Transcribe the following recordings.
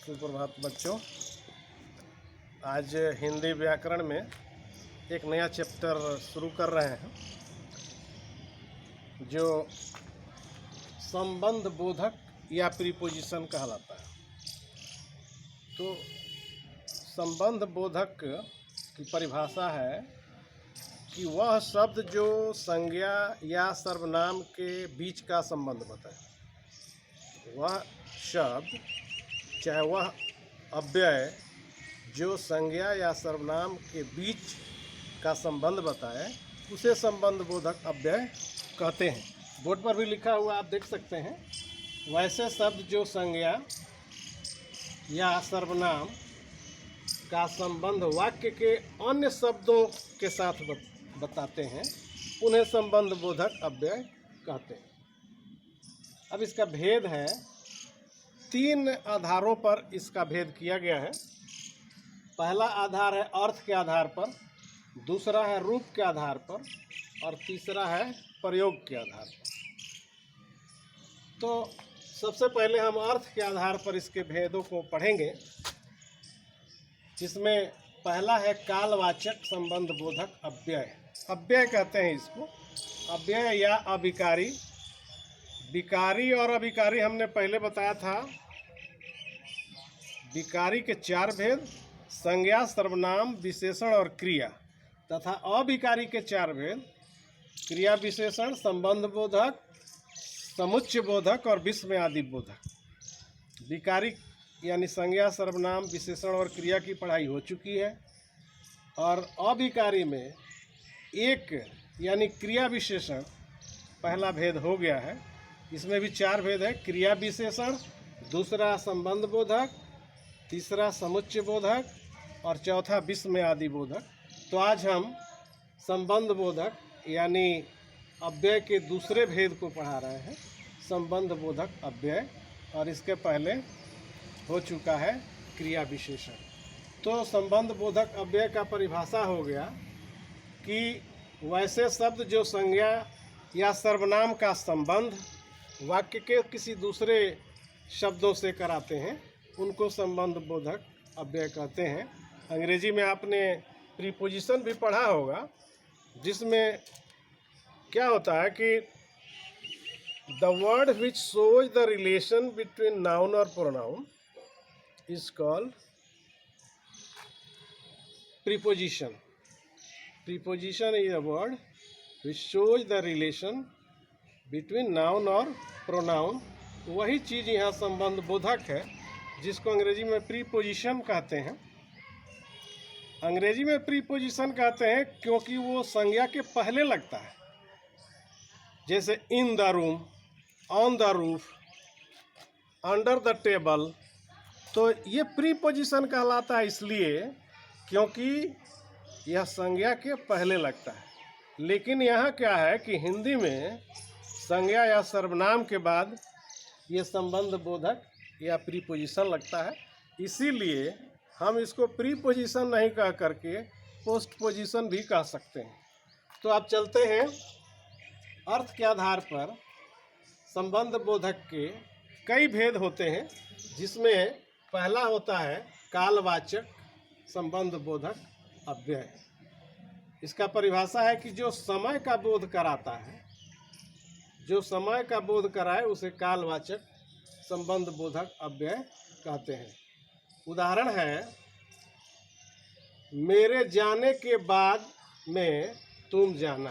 सुप्रभात बच्चों। आज हिंदी व्याकरण में एक नया चैप्टर शुरू कर रहे हैं जो संबंध बोधक या प्रीपोजिशन कहलाता है। तो संबंध बोधक की परिभाषा है कि वह शब्द जो संज्ञा या सर्वनाम के बीच का संबंध बताए। वह शब्द चाहे वह अव्यय जो संज्ञा या सर्वनाम के बीच का संबंध बताए उसे संबंध बोधक अव्यय कहते हैं। बोर्ड पर भी लिखा हुआ आप देख सकते हैं। वैसे शब्द जो संज्ञा या सर्वनाम का संबंध वाक्य के अन्य शब्दों के साथ बताते हैं उन्हें संबंध बोधक अव्यय कहते हैं। अब इसका भेद है, 3 आधारों पर इसका भेद किया गया है। पहला आधार है अर्थ के आधार पर, दूसरा है रूप के आधार पर और तीसरा है प्रयोग के आधार पर। तो सबसे पहले हम अर्थ के आधार पर इसके भेदों को पढ़ेंगे, जिसमें पहला है कालवाचक संबंध बोधक अव्यय। अव्यय कहते हैं इसको, अव्यय या अभिकारी। विकारी और अभिकारी हमने पहले बताया था। विकारी के 4 भेद, संज्ञा, सर्वनाम, विशेषण और क्रिया, तथा अभिकारी के 4 भेद, क्रिया विशेषण, संबंध बोधक, समुच्चय बोधक और विस्मय आदि बोधक। विकारी यानी संज्ञा, सर्वनाम, विशेषण और क्रिया की पढ़ाई हो चुकी है। और अभिकारी में एक यानी क्रिया विशेषण पहला भेद हो गया है। इसमें भी 4 भेद है, क्रिया विशेषण, दूसरा संबंध बोधक, तीसरा समुच्चय बोधक और चौथा विस्मय आदि बोधक। तो आज हम संबंध बोधक यानी अव्यय के दूसरे भेद को पढ़ा रहे हैं, संबंध बोधक अव्यय, और इसके पहले हो चुका है क्रिया विशेषण। तो संबंध बोधक अव्यय का परिभाषा हो गया कि वैसे शब्द जो संज्ञा या सर्वनाम का संबंध वाक्य के किसी दूसरे शब्दों से कराते हैं उनको संबंध बोधक अव्यय कहते हैं। अंग्रेजी में आपने प्रीपोजिशन भी पढ़ा होगा, जिसमें क्या होता है कि the word which shows the relation between noun और pronoun is called preposition. Preposition is a word which shows the relation between noun और प्रोनाउन। वही चीज़ यहाँ संबंध बोधक है, जिसको अंग्रेजी में प्रीपोजिशन कहते हैं। अंग्रेजी में प्रीपोजिशन कहते हैं क्योंकि वो संज्ञा के पहले लगता है, जैसे in the room, on the roof, under the table. तो ये प्रीपोजिशन कहलाता है इसलिए क्योंकि यह संज्ञा के पहले लगता है। लेकिन यहाँ क्या है कि हिंदी में संज्ञा या सर्वनाम के बाद ये संबंध बोधक या प्रीपोजिशन लगता है, इसीलिए हम इसको प्रीपोजिशन नहीं कह करके पोस्टपोजिशन भी कह सकते हैं। तो आप चलते हैं अर्थ के आधार पर संबंध बोधक के कई भेद होते हैं, जिसमें पहला होता है कालवाचक संबंध बोधक अव्यय। इसका परिभाषा है कि जो समय का बोध कराता है, जो समय का बोध कराए उसे कालवाचक संबंध बोधक अव्यय कहते हैं। उदाहरण है, मेरे जाने के बाद में तुम जाना।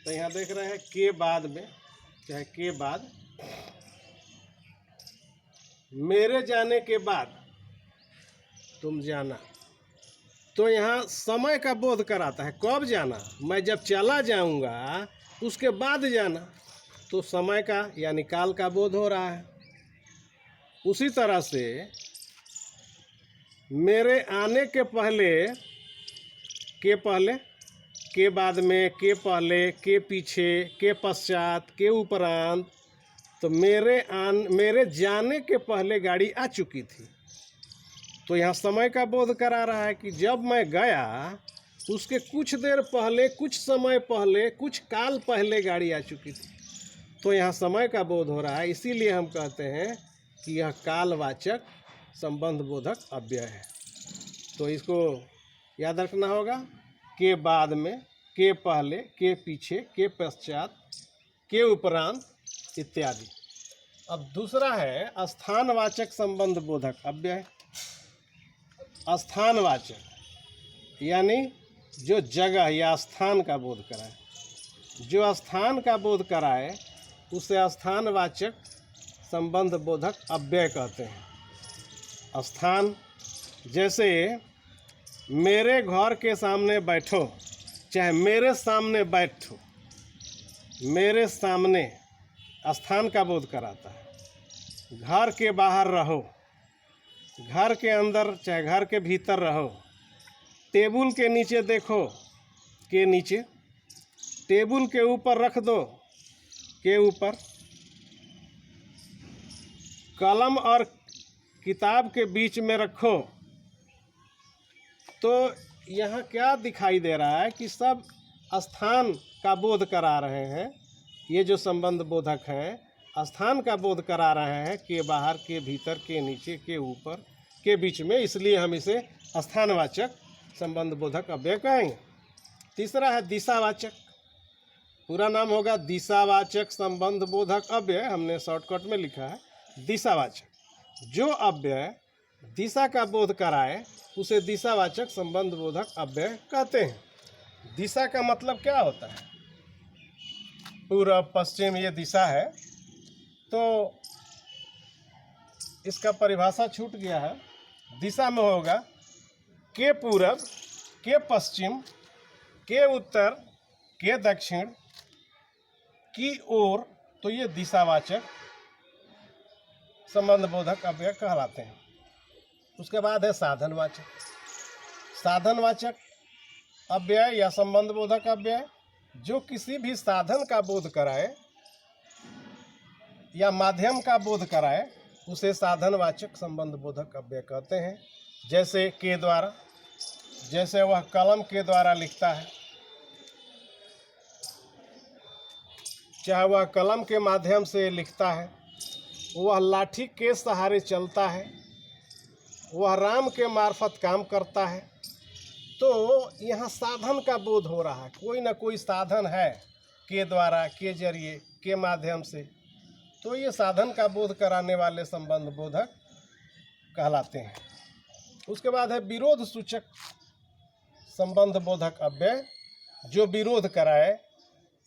तो यहाँ देख रहे हैं के बाद में, चाहे के बाद, मेरे जाने के बाद तुम जाना। तो यहाँ समय का बोध कराता है, कब जाना, मैं जब चला जाऊँगा उसके बाद जाना। तो समय का यानी काल का बोध हो रहा है। उसी तरह से मेरे आने के पहले, के पहले, के बाद में, के पहले, के पीछे, के पश्चात, के उपरांत। तो मेरे जाने के पहले गाड़ी आ चुकी थी। तो यहाँ समय का बोध करा रहा है कि जब मैं गया उसके कुछ देर पहले, कुछ समय पहले, कुछ काल पहले गाड़ी आ चुकी थी। तो यहाँ समय का बोध हो रहा है, इसीलिए हम कहते हैं कि यह कालवाचक संबंध बोधक अव्यय है। तो इसको याद रखना होगा, के बाद में, के पहले, के पीछे, के पश्चात, के उपरांत इत्यादि। अब दूसरा है स्थानवाचक संबंध बोधक अव्यय। स्थानवाचक यानी जो जगह या स्थान का बोध कराए, जो स्थान का बोध कराए उसे स्थानवाचक संबंध बोधक अव्यय कहते हैं। स्थान, जैसे मेरे घर के सामने बैठो, चाहे मेरे सामने बैठो, मेरे सामने स्थान का बोध कराता है। घर के बाहर रहो, घर के अंदर चाहे घर के भीतर रहो। टेबुल के नीचे देखो, के नीचे। टेबुल के ऊपर रख दो, के ऊपर। कलम और किताब के बीच में रखो। तो यहाँ क्या दिखाई दे रहा है कि सब स्थान का बोध करा रहे हैं। ये जो संबंध बोधक हैं स्थान का बोध करा रहे हैं, के बाहर, के भीतर, के नीचे, के ऊपर, के बीच में, इसलिए हम इसे स्थानवाचक संबंध बोधक अव्यय कहेंगे। तीसरा है दिशावाचक। पूरा नाम होगा दिशावाचक संबंध बोधक अव्यय, हमने शॉर्टकट में लिखा है दिशावाचक। जो अव्यय दिशा का बोध कराए उसे दिशावाचक संबंध बोधक अव्यय कहते हैं। दिशा का मतलब क्या होता है? पूर्व पश्चिम ये दिशा है, तो इसका परिभाषा छूट गया है। दिशा में होगा के पूरब, के पश्चिम, के उत्तर, के दक्षिण की ओर, तो ये दिशावाचक संबंध बोधक अव्यय कहलाते हैं। उसके बाद है साधनवाचक। साधनवाचक अव्यय या संबंध बोधक अव्यय जो किसी भी साधन का बोध कराए या माध्यम का बोध कराए उसे साधनवाचक संबंध बोधक अव्यय कहते हैं। जैसे के द्वारा, जैसे वह कलम के द्वारा लिखता है, चाहे वह कलम के माध्यम से लिखता है, वह लाठी के सहारे चलता है, वह राम के मार्फत काम करता है। तो यहाँ साधन का बोध हो रहा है, कोई ना कोई साधन है के द्वारा, के जरिए, के माध्यम से। तो ये साधन का बोध कराने वाले संबंध बोधक कहलाते हैं। उसके बाद है विरोध सूचक संबंध बोधक अव्यय, जो विरोध कराए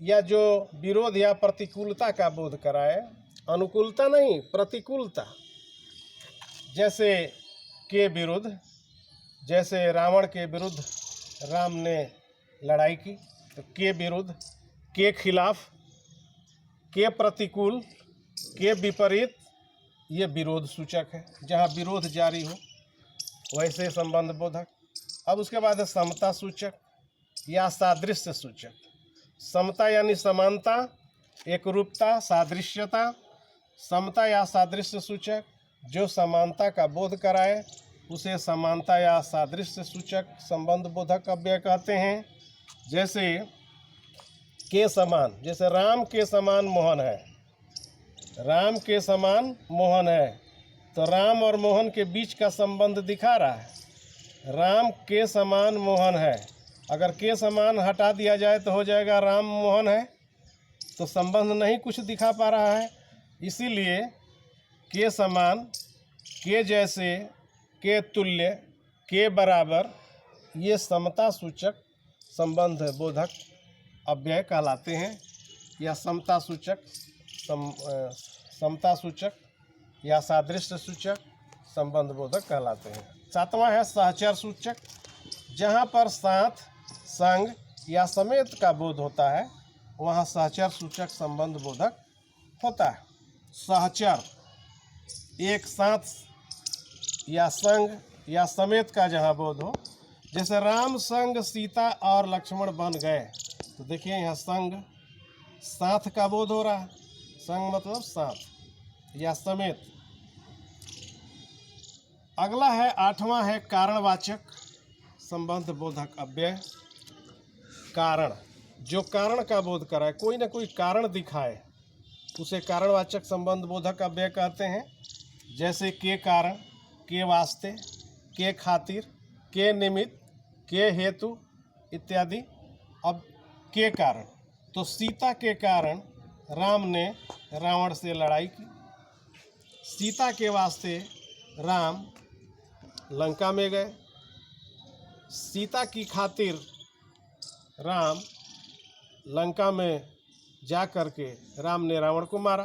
या जो विरोध या प्रतिकूलता का बोध कराए, अनुकूलता नहीं, प्रतिकूलता। जैसे के विरुद्ध, जैसे रावण के विरुद्ध राम ने लड़ाई की, तो के विरुद्ध, के खिलाफ, के प्रतिकूल, के विपरीत, ये विरोध सूचक है। जहाँ विरोध जारी हो वैसे संबंध बोधक। अब उसके बाद है समता सूचक या सादृश्य सूचक। समता यानी समानता, एकरूपता, सादृश्यता। समता या सादृश्य सूचक जो समानता का बोध कराए उसे समानता या सादृश्य सूचक संबंध बोधक अव्यय कहते हैं। जैसे के समान, जैसे राम के समान मोहन है, राम के समान मोहन है, तो राम और मोहन के बीच का संबंध दिखा रहा है। राम के समान मोहन है, अगर के समान हटा दिया जाए तो हो जाएगा राम मोहन है, तो संबंध नहीं कुछ दिखा पा रहा है। इसीलिए के समान, के जैसे, के तुल्य, के बराबर, ये समता सूचक संबंध बोधक अव्यय कहलाते हैं, या समता सूचक, समता सूचक या सादृश्य सूचक संबंध बोधक कहलाते हैं। सातवां है सहचर सूचक। जहाँ पर साथ, संग या समेत का बोध होता है वहाँ सहचर सूचक संबंध बोधक होता है। सहचर, एक साथ या संग या समेत का जहाँ बोध हो, जैसे राम संग सीता और लक्ष्मण बन गए, तो देखिए यहाँ संग, साथ का बोध हो रहा है। संग मतलब साथ या समेत। अगला है आठवां है कारणवाचक संबंध बोधक अव्यय। कारण, जो कारण का बोध कराए, कोई ना कोई कारण दिखाए, उसे कारणवाचक संबंध बोधक अव्यय कहते हैं। जैसे के कारण, के वास्ते, के खातिर, के निमित्त, के हेतु इत्यादि। अब के कारण, तो सीता के कारण राम ने रावण से लड़ाई की। सीता के वास्ते राम लंका में गए। सीता की खातिर राम लंका में जा कर के राम ने रावण को मारा।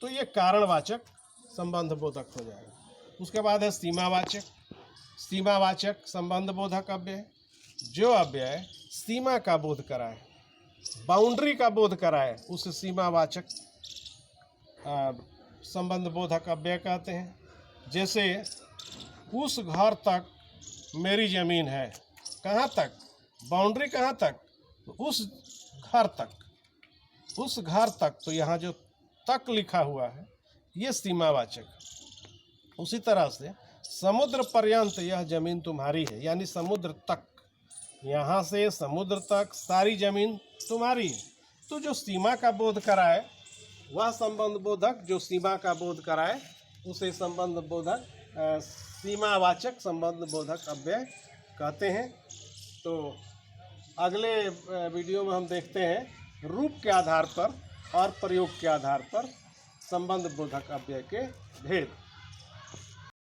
तो ये कारणवाचक संबंध बोधक हो जाएगा। उसके बाद है सीमावाचक। सीमावाचक संबंध बोधक अव्यय, जो अव्यय सीमा का बोध कराए, बाउंड्री का बोध कराए, उस सीमावाचक संबंध बोधक अव्यय कहते हैं। जैसे उस घर तक मेरी ज़मीन है, कहाँ तक, बाउंड्री कहाँ तक, उस घर तक, उस घर तक, तो यहाँ जो तक लिखा हुआ है ये सीमावाचक। उसी तरह से समुद्र पर्यंत यह ज़मीन तुम्हारी है, यानी समुद्र तक, यहाँ से समुद्र तक सारी ज़मीन तुम्हारी है। तो जो सीमा का बोध कराए वह संबंध बोधक, जो सीमा का बोध कराए उसे संबंध बोधक सीमावाचक संबंध बोधक अव्यय कहते हैं। तो अगले वीडियो में हम देखते हैं रूप के आधार पर और प्रयोग के आधार पर संबंध बोधक अव्यय के भेद।